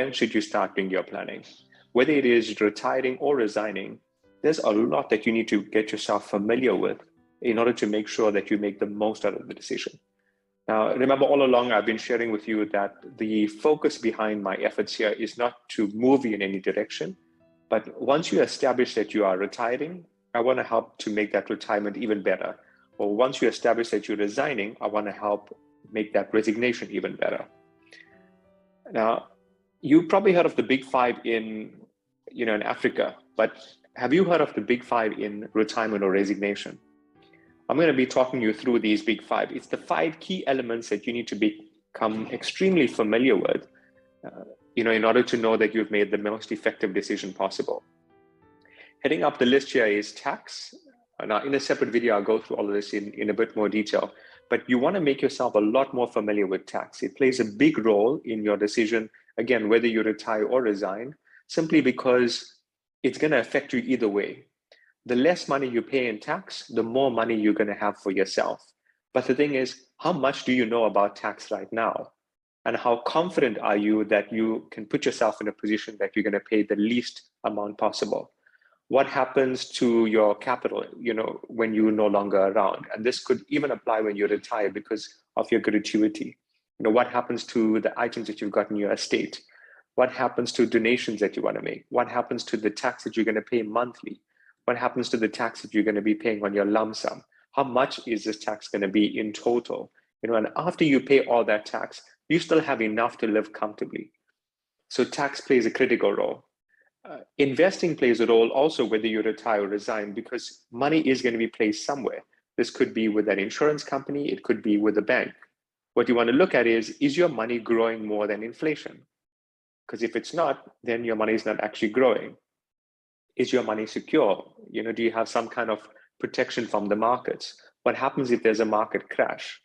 when should you start doing your planning? Whether it is retiring or resigning, there's a lot that you need to get yourself familiar with in order to make sure that you make the most out of the decision. Now, remember, all along, I've been sharing with you that the focus behind my efforts here is not to move you in any direction, but once you establish that you are retiring, I want to help to make that retirement even better. Or once you establish that you're resigning, I want to help make that resignation even better. Now, you've probably heard of the big five in Africa, but have you heard of the big five in retirement or resignation? I'm going to be talking you through these big five. It's the 5 key elements that you need to become extremely familiar with, in order to know that you've made the most effective decision possible. Heading up the list here is tax. Now, in a separate video, I'll go through all of this in a bit more detail, but you want to make yourself a lot more familiar with tax. It plays a big role in your decision, again, whether you retire or resign, simply because it's going to affect you either way. The less money you pay in tax, the more money you're going to have for yourself. But the thing is, how much do you know about tax right now? And how confident are you that you can put yourself in a position that you're going to pay the least amount possible? What happens to your capital, when you're no longer around? And this could even apply when you retire because of your gratuity. What happens to the items that you've got in your estate? What happens to donations that you want to make? What happens to the tax that you're going to pay monthly? What happens to the tax that you're going to be paying on your lump sum? How much is this tax going to be in total? And after you pay all that tax, you still have enough to live comfortably. So tax plays a critical role. Investing plays a role also, whether you retire or resign, because money is going to be placed somewhere. This could be with an insurance company, it could be with a bank. What you want to look at is your money growing more than inflation? Because if it's not, then your money is not actually growing. Is your money secure? Do you have some kind of protection from the markets? What happens if there's a market crash?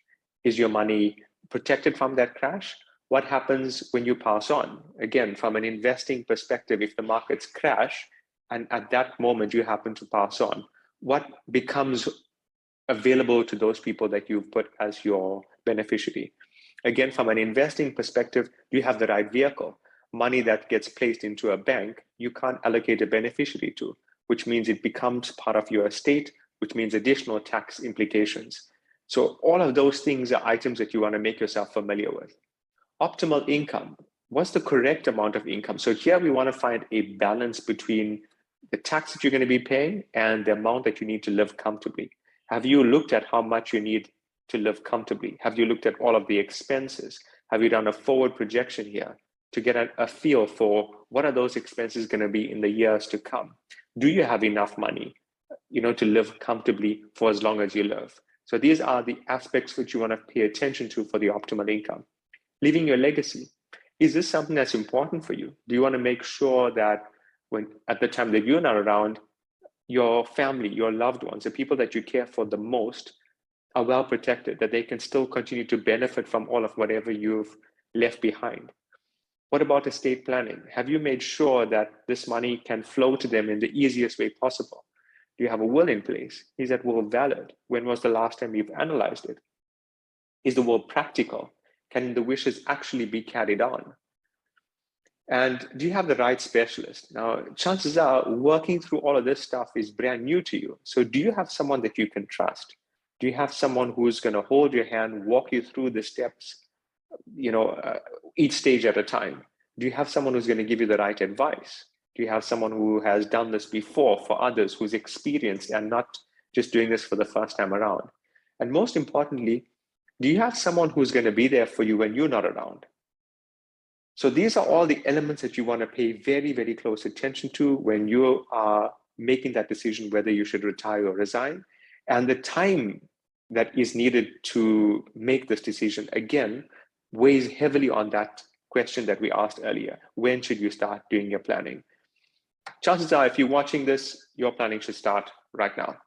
Is your money protected from that crash? What happens when you pass on? Again, from an investing perspective, if the markets crash and at that moment you happen to pass on, what becomes available to those people that you've put as your beneficiary? Again, from an investing perspective, do you have the right vehicle? Money that gets placed into a bank, you can't allocate a beneficiary to, which means it becomes part of your estate, which means additional tax implications. So all of those things are items that you want to make yourself familiar with. Optimal income. What's the correct amount of income? So here we want to find a balance between the tax that you're going to be paying and the amount that you need to live comfortably. Have you looked at how much you need to live comfortably? Have you looked at all of the expenses? Have you done a forward projection here to get a feel for what are those expenses going to be in the years to come? Do you have enough money, to live comfortably for as long as you live? So these are the aspects which you want to pay attention to for the optimal income. Leaving your legacy. Is this something that's important for you? Do you want to make sure that at the time that you're not around, your family, your loved ones, the people that you care for the most are well protected, that they can still continue to benefit from all of whatever you've left behind? What about estate planning? Have you made sure that this money can flow to them in the easiest way possible? Do you have a will in place? Is that will valid? When was the last time you've analyzed it? Is the will practical? Can the wishes actually be carried on? And do you have the right specialist? Now, chances are working through all of this stuff is brand new to you. So do you have someone that you can trust? Do you have someone who's going to hold your hand, walk you through the steps, each stage at a time? Do you have someone who's going to give you the right advice? Do you have someone who has done this before for others, who's experienced and not just doing this for the first time around? And most importantly, do you have someone who's going to be there for you when you're not around? So these are all the elements that you want to pay very, very close attention to when you are making that decision whether you should retire or resign. And the time that is needed to make this decision, again, weighs heavily on that question that we asked earlier. When should you start doing your planning? Chances are, if you're watching this, your planning should start right now.